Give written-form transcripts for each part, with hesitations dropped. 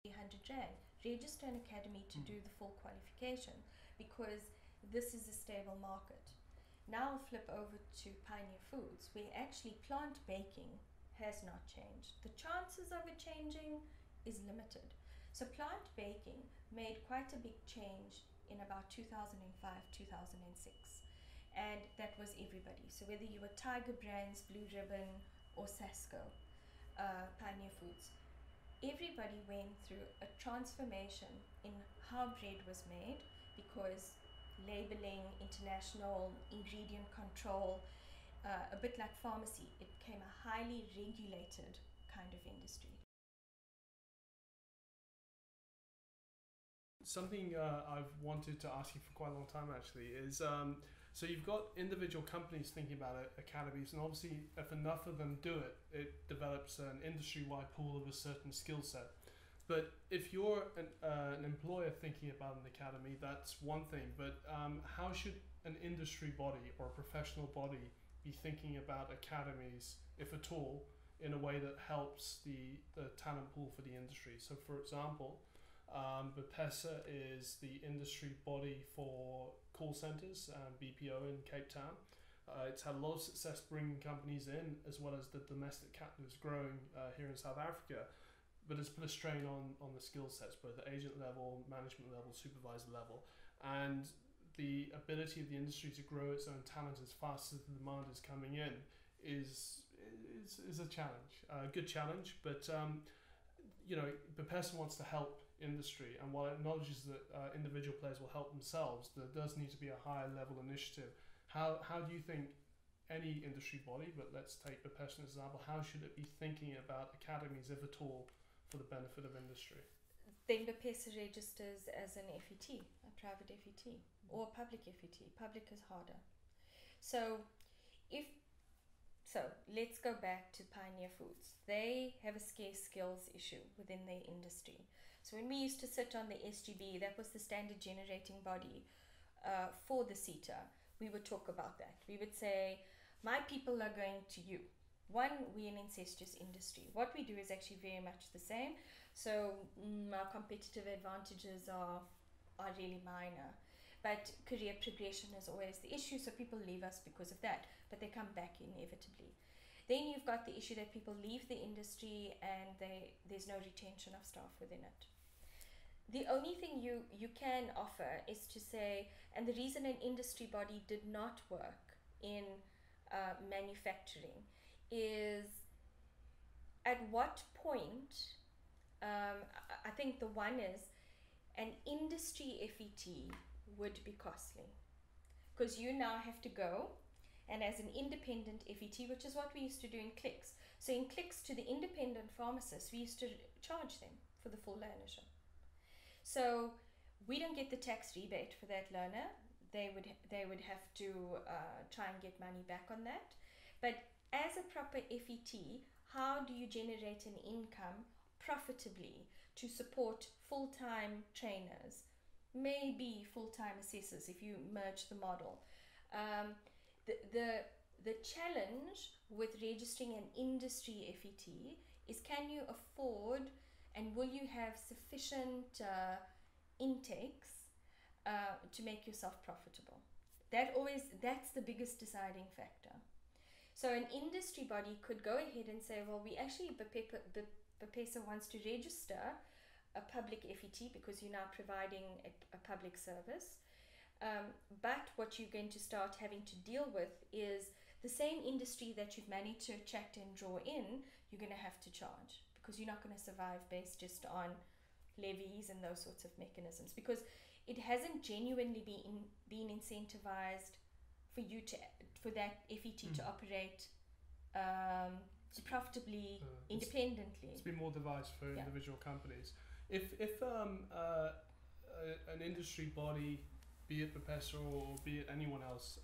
R100. Register an academy to do the full qualification, because this is a stable market. Now I'll flip over to Pioneer Foods, where actually plant baking has not changed. The chances of it changing is limited. So plant baking made quite a big change in about 2005, 2006. And that was everybody. So whether you were Tiger Brands, Blue Ribbon, or Sasco, Pioneer Foods, everybody went through a transformation in how bread was made, because labeling, international ingredient control, a bit like pharmacy, it became a highly regulated kind of industry. Something I've wanted to ask you for quite a long time actually is, so you've got individual companies thinking about it, academies, and obviously if enough of them do it, it develops an industry-wide pool of a certain skill set. But if you're an employer thinking about an academy, that's one thing, but how should an industry body or a professional body be thinking about academies, if at all, in a way that helps the talent pool for the industry? So for example, BPESA is the industry body for call centres, BPO in Cape Town. It's had a lot of success bringing companies in, as well as the domestic captives growing here in South Africa, but it's put a strain on the skill sets, both at agent level, management level, supervisor level, and the ability of the industry to grow its own talent as fast as the demand is coming in is a challenge, a good challenge, but you know, BPESA wants to help industry, and while it acknowledges that individual players will help themselves, there does need to be a higher level initiative. How do you think any industry body, but let's take BPESA as an example, how should it be thinking about academies, if at all, for the benefit of industry? Then BPESA registers as an FET, a private FET, or a public FET. Public is harder. So let's go back to Pioneer Foods. They have a scarce skills issue within their industry. So when we used to sit on the SGB, that was the standard generating body for the CETA, we would talk about that. We would say, my people are going to you. One, we're an incestuous industry. What we do is actually very much the same. So our competitive advantages are really minor. But career progression is always the issue, so people leave us because of that, but they come back inevitably. Then you've got the issue that people leave the industry and there's no retention of staff within it. The only thing you can offer is to say, and the reason an industry body did not work in manufacturing is, at what point, I think the one is, an industry FET would be costly, because you now have to go and as an independent FET, which is what we used to do in Clicks. So in Clicks, to the independent pharmacists, we used to charge them for the full learnership. So we don't get the tax rebate for that learner. They would have to try and get money back on that. But as a proper FET, how do you generate an income profitably to support full-time trainers, maybe full-time assessors if you merge the model? The challenge with registering an industry FET is, can you afford and will you have sufficient intakes to make yourself profitable? That's the biggest deciding factor. So an industry body could go ahead and say, well, we actually, BPESA wants to register a public FET because you're now providing a public service. But what you're going to start having to deal with is the same industry that you've managed to attract and draw in, you're going to have to charge, because you're not going to survive based just on levies and those sorts of mechanisms, because it hasn't genuinely been incentivized for that FET to operate profitably, independently. It's been more devised for individual companies. If an industry body, be it BPESA or be it anyone else,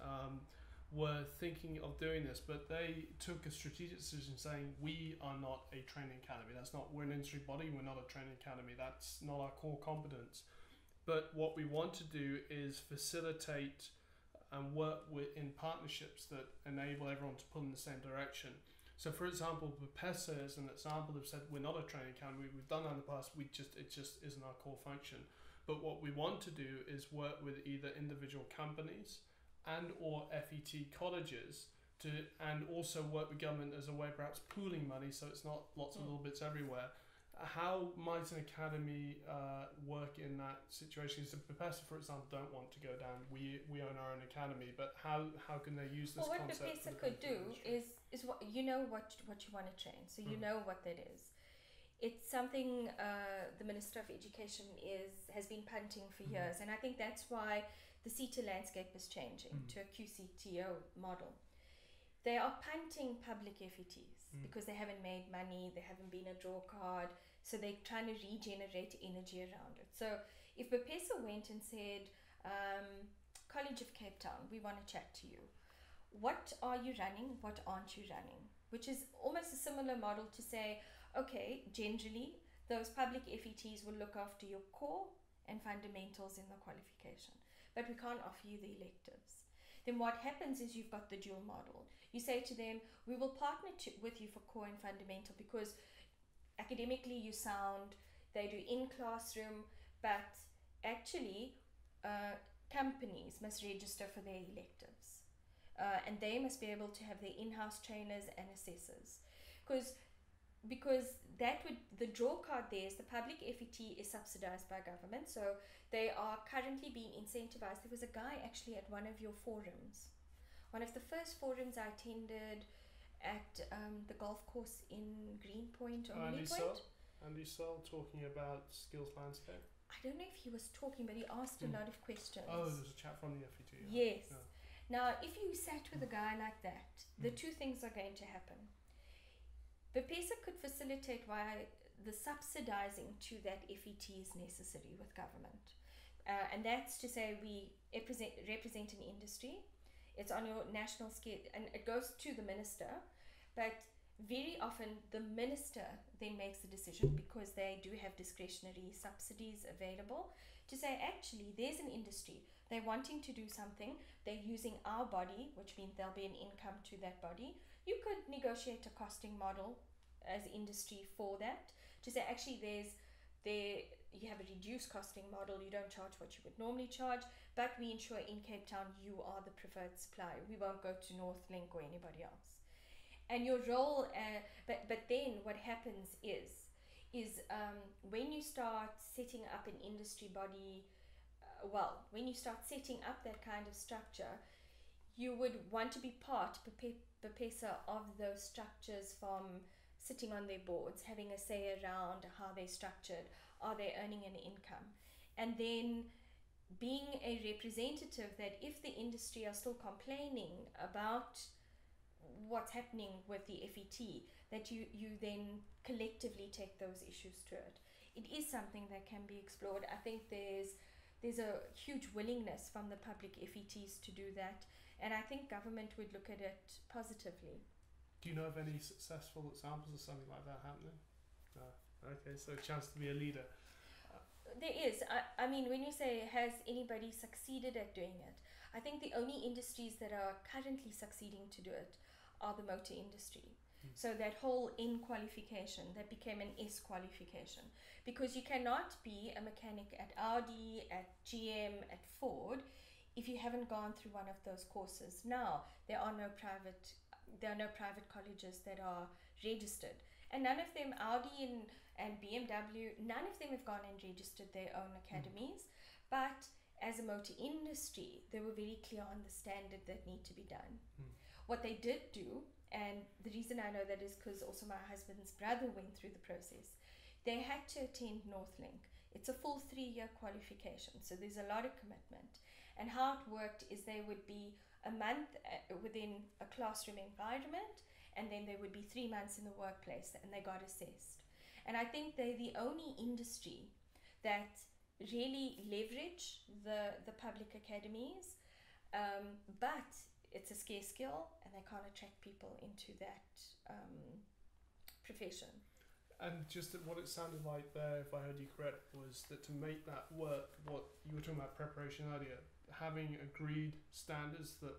were thinking of doing this, but they took a strategic decision saying, we are not a training academy. We're an industry body, we're not a training academy. That's not our core competence. But what we want to do is facilitate and work in partnerships that enable everyone to pull in the same direction. So, for example, Bepessa is an example. They've said we're not a training academy. We've done that in the past. It just isn't our core function. But what we want to do is work with either individual companies and or FET colleges and also work with government as a way of perhaps pooling money, so it's not lots of little bits everywhere. How might an academy work in that situation? So Bepessa, for example, don't want to go down. We own our own academy, but how can they use this what concept? Bepessa could do is what you know what you want to train, so you know what that is. It's something the Minister of Education has been punting for years, and I think that's why the CETA landscape is changing to a QCTO model. They are punting public FETs because they haven't made money, they haven't been a draw card, so they're trying to regenerate energy around it. So if Bepessa went and said, College of Cape Town, we want to chat to you. What are you running? What aren't you running? Which is almost a similar model to say, okay, generally, those public FETs will look after your core and fundamentals in the qualification, but we can't offer you the electives. Then what happens is you've got the dual model. You say to them, we will partner with you for core and fundamental because academically you sound, they do in classroom, but actually companies must register for their electives. And they must be able to have their in-house trainers and assessors. Because the draw card there is the public FET is subsidized by government, so they are currently being incentivized. There was a guy actually at one of your forums, one of the first forums I attended at the golf course in Greenpoint or Millpoint. Andy Searle talking about skills landscape. I don't know if he was talking, but he asked a lot of questions. Oh, there's a chat from the FET. Yes. Yeah. Now, if you sat with a guy like that, the two things are going to happen. Bepessa could facilitate why the subsidizing to that FET is necessary with government. And that's to say we represent an industry. It's on your national scale and it goes to the minister, but very often the minister then makes the decision because they do have discretionary subsidies available to say, actually, there's an industry. They're wanting to do something. They're using our body, which means there'll be an income to that body. You could negotiate a costing model as industry for that to say, actually, you have a reduced costing model. You don't charge what you would normally charge, but we ensure in Cape Town you are the preferred supplier. We won't go to Northlink or anybody else. And your role, but then what happens is when you start setting up an industry body, when you start setting up that kind of structure, you would want to be part, Bepessa, of those structures from sitting on their boards, having a say around how they're structured, are they earning an income? And then being a representative that if the industry are still complaining about what's happening with the FET, that you then collectively take those issues to it. It is something that can be explored. I think there's a huge willingness from the public FETs to do that, and I think government would look at it positively. Do you know of any successful examples of something like that happening? No. Okay, so a chance to be a leader. There is. I mean, when you say, has anybody succeeded at doing it? I think the only industries that are currently succeeding to do it are the motor industry. So that whole N qualification, that became an S qualification. Because you cannot be a mechanic at Audi, at GM, at Ford, if you haven't gone through one of those courses. Now, there are no private colleges that are registered. And none of them, Audi and BMW, none of them have gone and registered their own academies. But as a motor industry, they were very clear on the standard that need to be done. What they did do, and the reason I know that is because also my husband's brother went through the process, they had to attend Northlink. It's a full 3-year qualification, so there's a lot of commitment. And how it worked is they would be a month within a classroom environment, and then there would be 3 months in the workplace, and they got assessed. And I think they're the only industry that really leverage the public academies, but it's a scarce skill and they can't attract people into that profession. And just what it sounded like there, if I heard you correct, was that to make that work, what you were talking about preparation earlier, having agreed standards that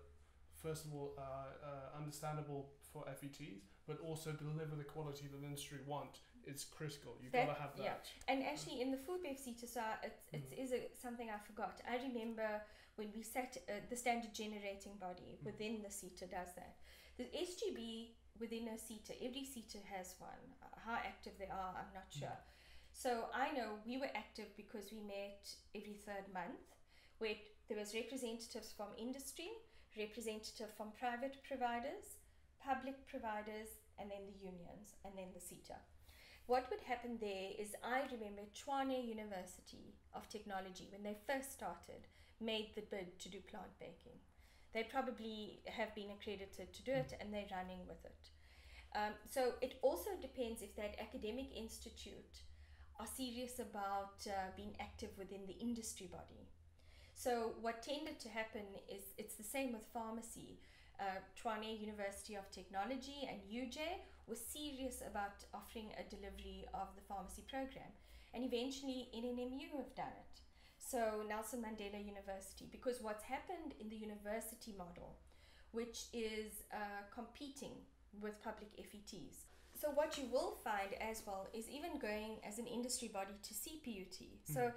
first of all are understandable for FETs, but also deliver the quality that the industry want. It's critical. You've got to have that. Yeah. And actually, in the food bev CETA, so something I forgot. I remember when we sat, the standard generating body within the CETA does that. The SGB within a CETA, every CETA has one. How active they are, I'm not sure. So I know we were active because we met every third month, where there was representatives from industry, representative from private providers, public providers, and then the unions, and then the CETA. What would happen there is, I remember Tshwane University of Technology, when they first started, made the bid to do plant baking. They probably have been accredited to do it, and they're running with it. So it also depends if that academic institute are serious about being active within the industry body. So what tended to happen is, it's the same with pharmacy. Tshwane University of Technology and UJ were serious about offering a delivery of the pharmacy program, and eventually NNMU have done it. So Nelson Mandela University, because what's happened in the university model, which is competing with public FETs. So what you will find as well is, even going as an industry body to CPUT. So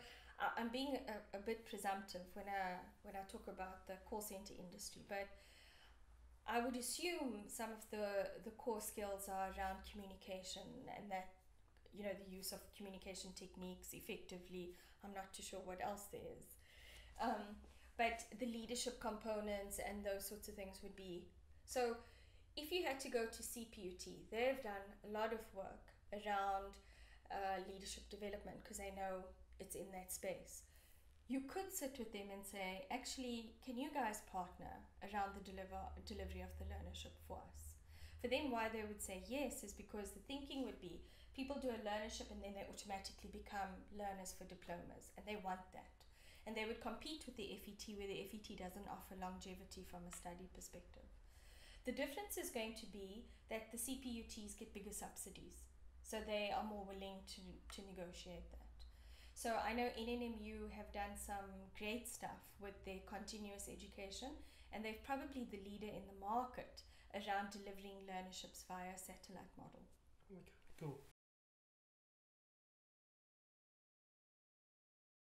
I'm being a bit presumptive when I talk about the call center industry, but I would assume some of the core skills are around communication, and that, you know, the use of communication techniques effectively. I'm not too sure what else there is. But the leadership components and those sorts of things would be. So if you had to go to CPUT, they've done a lot of work around leadership development, because they know it's in that space. You could sit with them and say, actually, can you guys partner around the delivery of the learnership for us? For them, why they would say yes is because the thinking would be, people do a learnership and then they automatically become learners for diplomas, and they want that. And they would compete with the FET, where the FET doesn't offer longevity from a study perspective. The difference is going to be that the CPUTs get bigger subsidies, so they are more willing to negotiate that. So I know NNMU have done some great stuff with their continuous education, and they're probably the leader in the market around delivering learnerships via satellite model. Okay, cool.